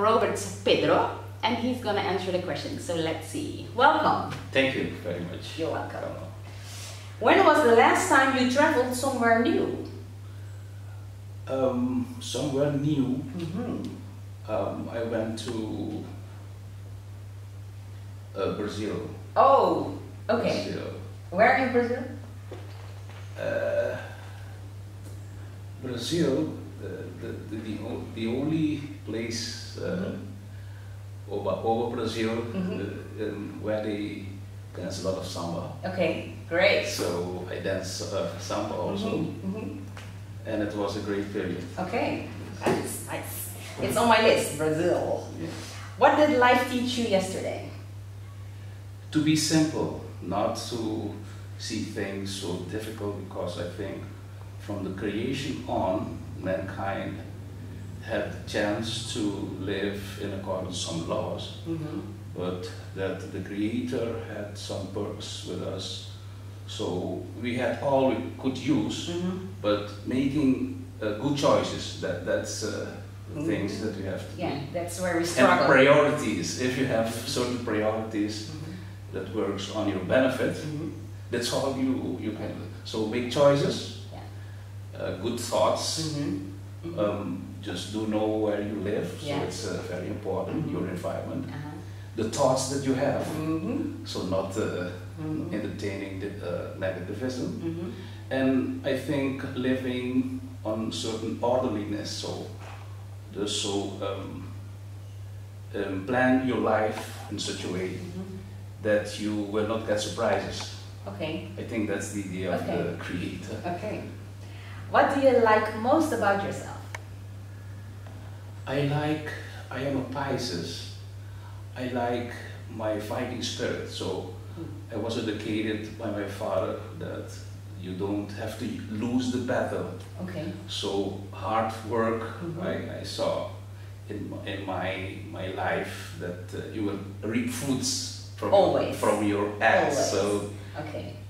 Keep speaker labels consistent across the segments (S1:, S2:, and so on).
S1: Robert Pedro, and he's gonna answer the question. So let's see. Welcome.
S2: Thank you very much.
S1: You're welcome. When was the last time you traveled somewhere new?
S2: Somewhere new. I went to Brazil.
S1: Oh, okay.
S2: Brazil.
S1: Where in Brazil?
S2: Brazil, the only place over Brazil where they dance a lot of samba.
S1: Okay, great.
S2: So I dance samba also, and it was a great period.
S1: Okay, that's nice. It's on my list, Brazil.
S2: Yeah.
S1: What did life teach you yesterday?
S2: To be simple, not to see things so difficult, because I think from the creation on, mankind had the chance to live in accordance with some laws, but that the Creator had some purpose with us. So we had all we could use, but making good choices, that's the things that we have to do.
S1: Yeah, that's where we struggle.
S2: And priorities, if you have certain priorities that works on your benefit, that's all you can do. So make choices, good thoughts, just do know where you live, so it's very important, your environment. The thoughts that you have, so not entertaining the negativism. And I think living on certain orderliness, so just plan your life in such a way that you will not get surprises.
S1: Okay.
S2: I think that's the idea of the Creator.
S1: Okay. What do you like most about yourself?
S2: I am a Pisces. I like my fighting spirit. So I was educated by my father that you don't have to lose the battle.
S1: Okay.
S2: So hard work, I saw in my life that you will reap fruits from your acts. So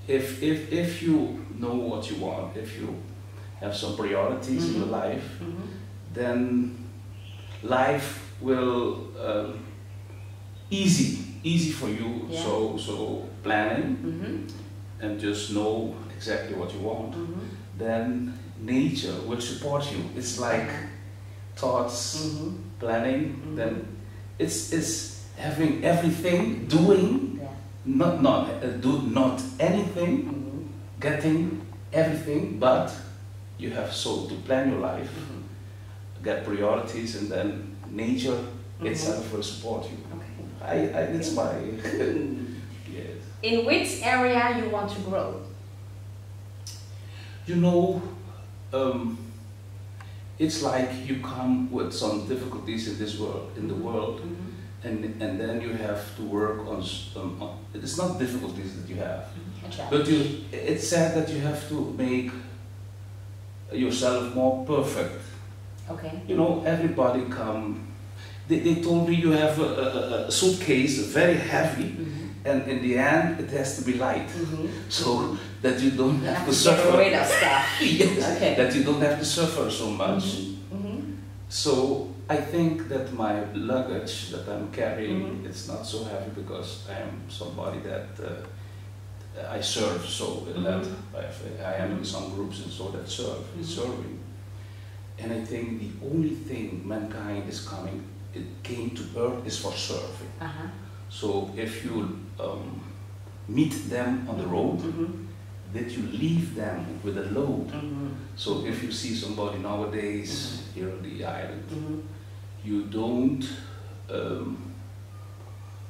S2: if you know what you want, if you have some priorities in your life, then life will easy for you. So planning and just know exactly what you want. Then nature will support you. It's like thoughts, planning. Then it's having everything, doing, not anything, getting everything, but you have to plan your life, get priorities, and then nature itself will support you. It's my yes.
S1: In which area you want to grow?
S2: You know, it's like you come with some difficulties in the world, and then you have to work on. It's not difficulties that you have, but it's said that you have to make yourself more perfect.
S1: Okay.
S2: You know, everybody come. They told me you have a suitcase, very heavy, and in the end it has to be light, so that you don't have to suffer.
S1: Get rid of stuff.
S2: Yes, that you don't have to suffer so much. So I think that my luggage that I'm carrying, it's not so heavy because I am somebody that I serve. So I am in some groups and so that serving. And I think the only thing mankind is came to earth is for serving. So if you meet them on the road, that you leave them with a load. So if you see somebody nowadays here on the island, you don't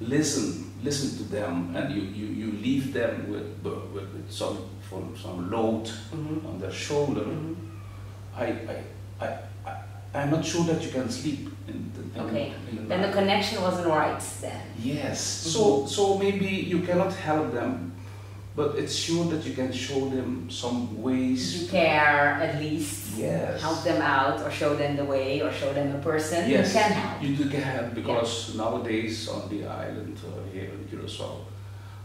S2: listen to them, and you leave them with some load on their shoulder. I'm not sure that you can sleep.
S1: Then the connection wasn't right then.
S2: Yes. So maybe you cannot help them, but it's sure that you can show them some ways.
S1: You care at least.
S2: Yes.
S1: Help them out, or show them the way, or show them a person.
S2: Yes.
S1: You can help.
S2: You do can help, because nowadays on the island here in Curacao,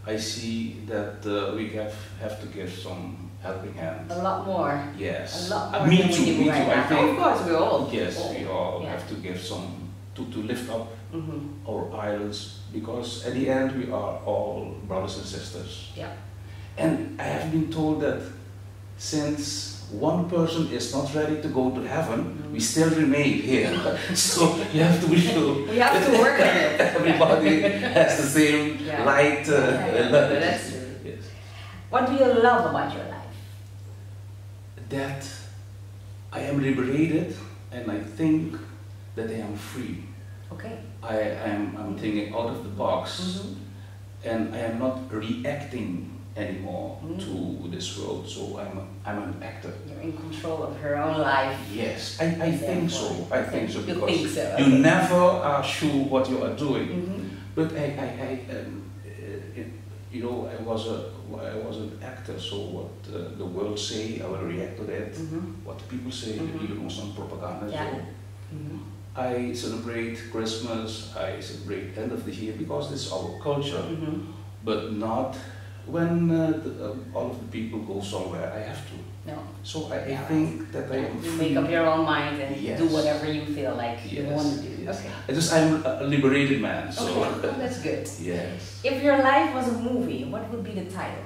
S2: I see that we have to give some helping hand.
S1: A lot more.
S2: Yes.
S1: A lot more.
S2: Me too. I think.
S1: Of course, we all.
S2: Yes, we all have to give some to lift up our islands, because at the end we are all brothers and sisters.
S1: Yeah.
S2: And I have been told that since one person is not ready to go to heaven, we still remain here. So you have to be sure.
S1: We have to work on it.
S2: Everybody has the same light.
S1: That's true.
S2: Yes.
S1: What do you love about your life?
S2: That I am liberated, and I think that I am free.
S1: Okay.
S2: I'm thinking out of the box, and I am not reacting anymore to this world. So I'm an actor.
S1: You're in control of your own life.
S2: Yes, I think so. I think so,
S1: You
S2: because
S1: think so, okay.
S2: you never are sure what you are doing. But you know, I was an actor. So what the world say, I will react to that. What people say, you know, some propaganda.
S1: Yeah.
S2: So I celebrate Christmas. I celebrate end of the year because this is our culture. But not when all of the people go somewhere. I have to.
S1: No.
S2: So I think that I am
S1: You
S2: free.
S1: make up your own mind and
S2: Yes.
S1: do whatever you feel like you want to do.
S2: Yes.
S1: Okay.
S2: I'm a liberated man. So
S1: Okay. Oh, that's good.
S2: yes.
S1: If your life was a movie, what would be the title?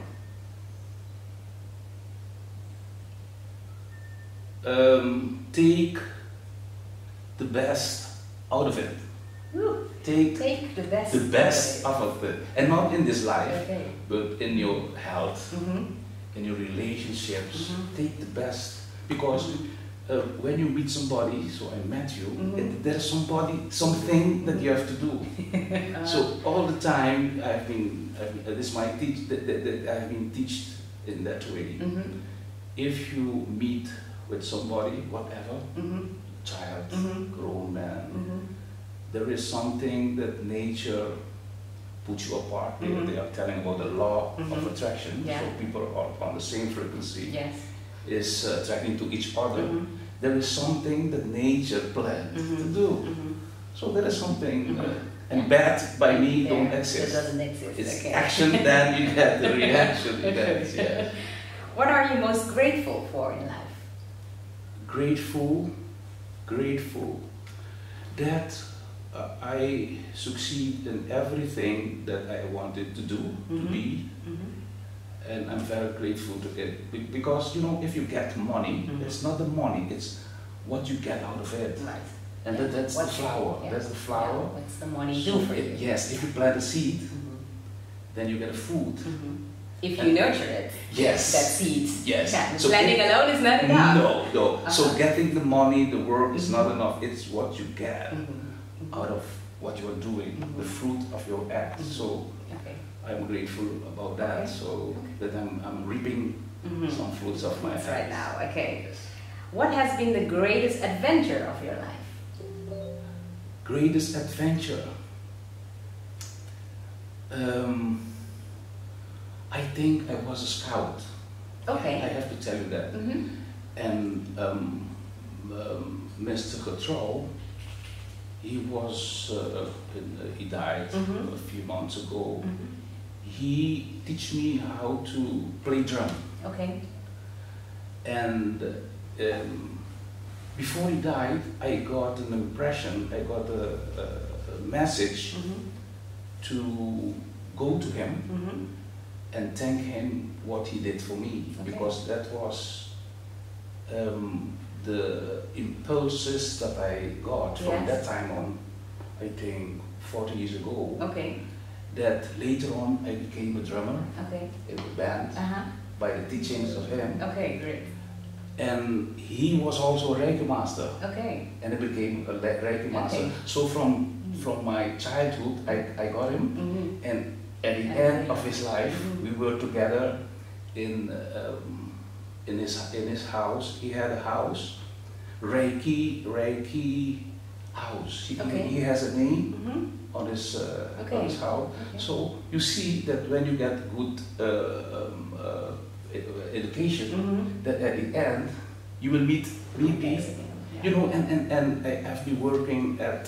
S2: Take the best out of it.
S1: Woo.
S2: Take
S1: the best.
S2: the best
S1: out
S2: out of it, and not in this life,
S1: Okay.
S2: but in your health,
S1: Mm-hmm.
S2: in your relationships. Take the best, because when you meet somebody, so I met you, there's something that you have to do. So all the time I've been this is my teach that I've been taught in that way. If you meet with somebody, whatever, child, grown man, there is something that nature puts you apart. They are telling about the law of attraction.
S1: Yeah.
S2: So people are on the same frequency.
S1: Yes.
S2: Is attracting to each other. There is something that nature planned to do. So there is something, and bad by me don't exist.
S1: It doesn't exist.
S2: It's
S1: Okay.
S2: action, then you get the reaction. You get, yeah.
S1: What are you most grateful for in life?
S2: Grateful that I succeed in everything that I wanted to do, to be. And I'm very grateful to it, because you know, if you get money, it's not the money, it's what you get out of it.
S1: Right.
S2: And that's the flower.
S1: Yeah.
S2: That's the flower.
S1: Yeah. What's the money do for you?
S2: Yes, if you plant a seed, then you get a food.
S1: If you nurture it,
S2: Yes.
S1: that seed.
S2: Yes.
S1: Yeah.
S2: So
S1: Planting alone is not enough.
S2: No. So getting the money, the work is not enough. It's what you get out of what you are doing, the fruit of your act. So
S1: Okay.
S2: I'm grateful about that.
S1: Okay.
S2: So that I'm reaping some fruits of my
S1: That's
S2: act.
S1: right now. Okay. What has been the greatest adventure of your life?
S2: Greatest adventure. I think I was a scout.
S1: Okay.
S2: I have to tell you that. And Mr. Chakra, he was he died a few months ago. He taught me how to play drum.
S1: Okay.
S2: And before he died, I got an impression, I got a message to go to him and thank him what he did for me, because that was the impulses that I got from that time on, I think 40 years ago.
S1: Okay.
S2: That later on I became a drummer
S1: Okay.
S2: in a band by the teachings of him.
S1: Okay, great.
S2: And he was also a reikimaster.
S1: Okay.
S2: And I became a reikimaster.
S1: Okay.
S2: So from my childhood, I got him, and at the end of his life, we were together in his house. He had a house, Reiki house. He has a name on his house.
S1: Okay.
S2: So you see that when you get good education, that at the end you will meet people. You know, and I have been working at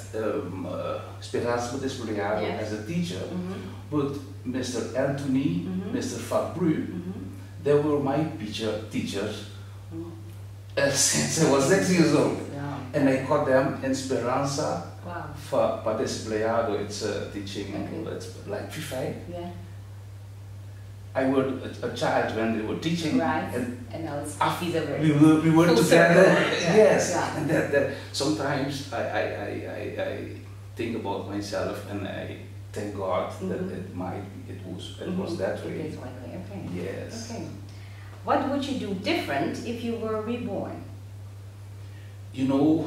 S2: Splendid as a teacher, but Mr. Anthony, Mr. Fabru, they were my teachers since I was 6 years old. And I caught them in Esperanza
S1: Wow.
S2: for Padespleado. It's teaching,
S1: Okay.
S2: it's like 5.
S1: Yeah.
S2: I was a child when they were teaching,
S1: Right.
S2: and
S1: now it's
S2: we were
S1: full
S2: together.
S1: circle. Yeah.
S2: Yes,
S1: Yeah.
S2: and that sometimes I think about myself and I thank God that it was that way.
S1: It is one way. Okay.
S2: Yes.
S1: Okay. What would you do different if you were reborn?
S2: You know,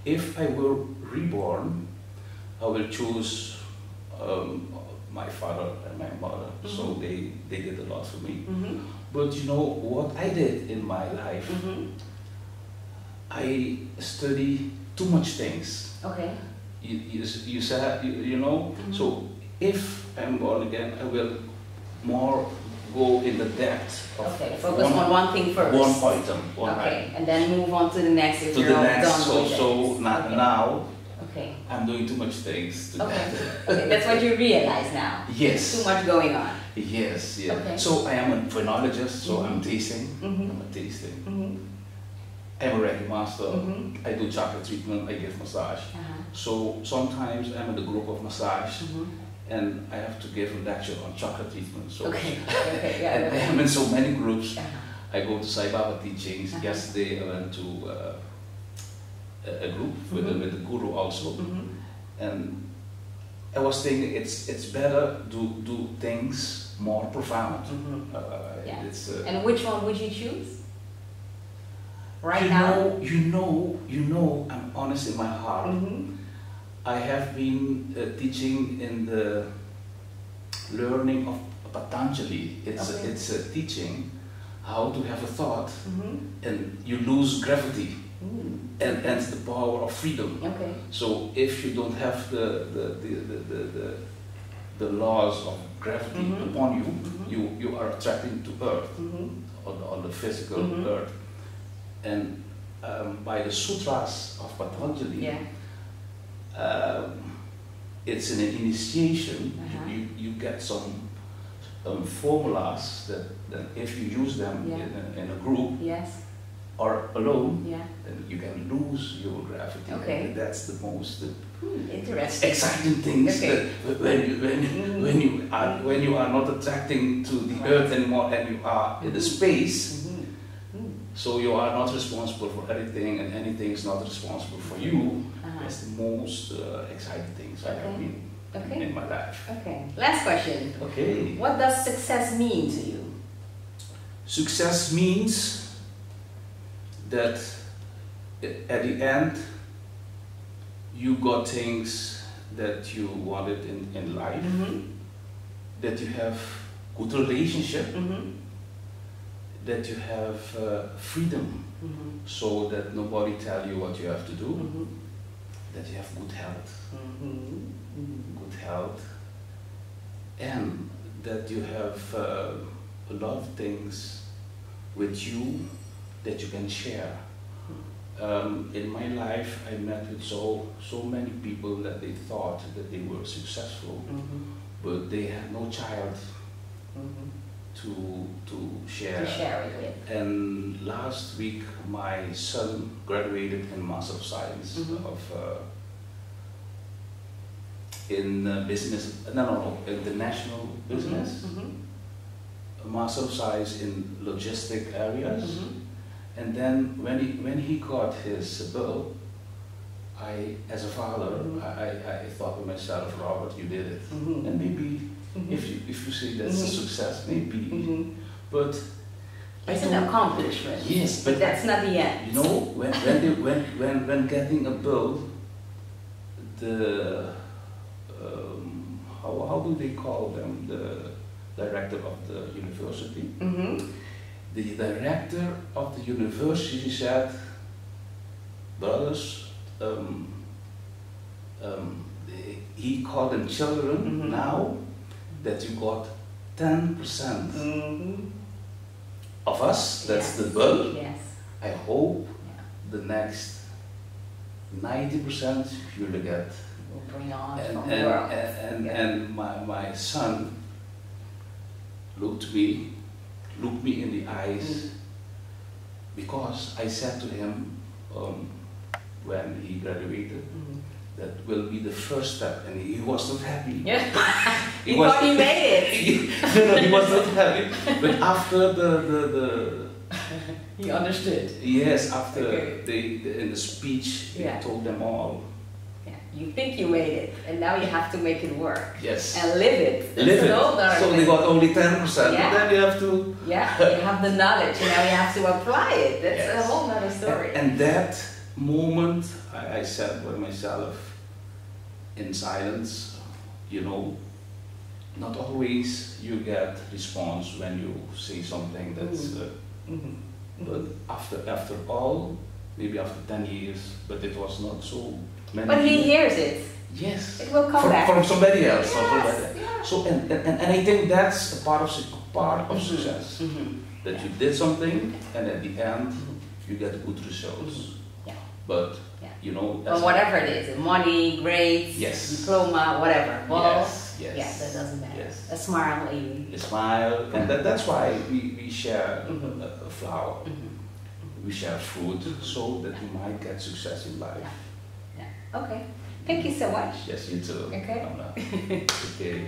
S2: if I were reborn, I will choose my father and my mother. So they did a lot for me. But you know what I did in my life? I study too much things.
S1: Okay.
S2: You said, you know, so if I'm born again, I will more go in the depth of
S1: Focus on one thing first.
S2: One item.
S1: Okay, and then move on to the next if
S2: to
S1: you're
S2: the
S1: all
S2: next.
S1: done with
S2: So
S1: it.
S2: now
S1: Okay.
S2: I'm doing too much things.
S1: Okay. Okay, that's what you realize now.
S2: Yes.
S1: Too much going on.
S2: Yes, yes.
S1: Okay.
S2: So I am a vinologist, so I'm tasting. I'm a tasting. I'm a reikimaster. I do chakra treatment, I give massage. So sometimes I'm in the group of massage and I have to give a lecture on chakra treatment. So
S1: Okay. Okay. Yeah.
S2: and I am in so many groups. I go to Sai Baba teachings. Yesterday I went to a group with the guru also. And I was thinking it's better to do things more profound.
S1: And which one would you choose?
S2: You know, I'm honest in my heart. I have been teaching in the learning of Patanjali. It's a teaching how to have a thought, and you lose gravity, and the power of freedom.
S1: Okay.
S2: So if you don't have the laws of gravity upon you, you are attracting to Earth, on the physical Earth. And by the sutras of Patanjali, it's an initiation. You get some formulas that if you use them in a group or alone, then you can lose your gravity.
S1: Okay.
S2: And that's the most
S1: interesting,
S2: exciting things.
S1: Okay.
S2: That when you are not attracting to the Earth anymore and you are in the space. So you are not responsible for anything, and anything is not responsible for you. That's the most exciting things I have been in my life.
S1: Okay. Last question.
S2: Okay.
S1: What does success mean to you?
S2: Success means that at the end you got things that you wanted in life, that you have good relationship, that you have freedom, so that nobody tell you what you have to do, that you have good health, and that you have a lot of things with you that you can share. In my life, I met with so many people that they thought that they were successful, but they had no child to share.
S1: It with.
S2: And last week, my son graduated in Master of Science in business. No, international business. A Master of Science in logistic areas. And then when he got his bill, as a father, I thought to myself, Robert, you did it, and maybe. If you say that's a success, maybe, but
S1: it's an accomplishment.
S2: Yes,
S1: but that's not the end.
S2: You know, when getting a bill, the how do they call them? The director of the university. The director of the university said, brothers, he called them children now. That you got 10% of us, that's the bill. I hope the next 90% you'll get.
S1: We'll bring on from the world.
S2: And my son looked me in the eyes, because I said to him, when he graduated. That will be the first step, and he was not happy.
S1: Yeah. He thought he made it.
S2: No, he was not happy. But after the
S1: he understood.
S2: Yes, after in the speech, he told them all.
S1: Yeah. You think you made it, and now you have to make it work.
S2: Yes.
S1: And live it.
S2: Live it. So they got only 10%,
S1: yeah.
S2: and then you have to.
S1: Yeah, you have the knowledge, and now you have to apply it. That's a whole other story.
S2: And that moment, I said by myself, in silence, you know, not always you get response when you say something that's, but after all, maybe after 10 years, but it was not so many.
S1: But he hears it.
S2: Yes.
S1: It will come back.
S2: From somebody else.
S1: Yes.
S2: Or somebody.
S1: Yeah.
S2: So, and I think that's a part of success. That you did something, and at the end, you get good results. But, you know...
S1: Well, whatever it is, money, grades, diploma, whatever. Well, yeah, that doesn't matter.
S2: Yes.
S1: A smile even.
S2: A smile, and that's why we share a flower. We share food, so that you might get success in life.
S1: Yeah. Okay. Thank you so much.
S2: Yes, you too.
S1: Okay.
S2: Okay.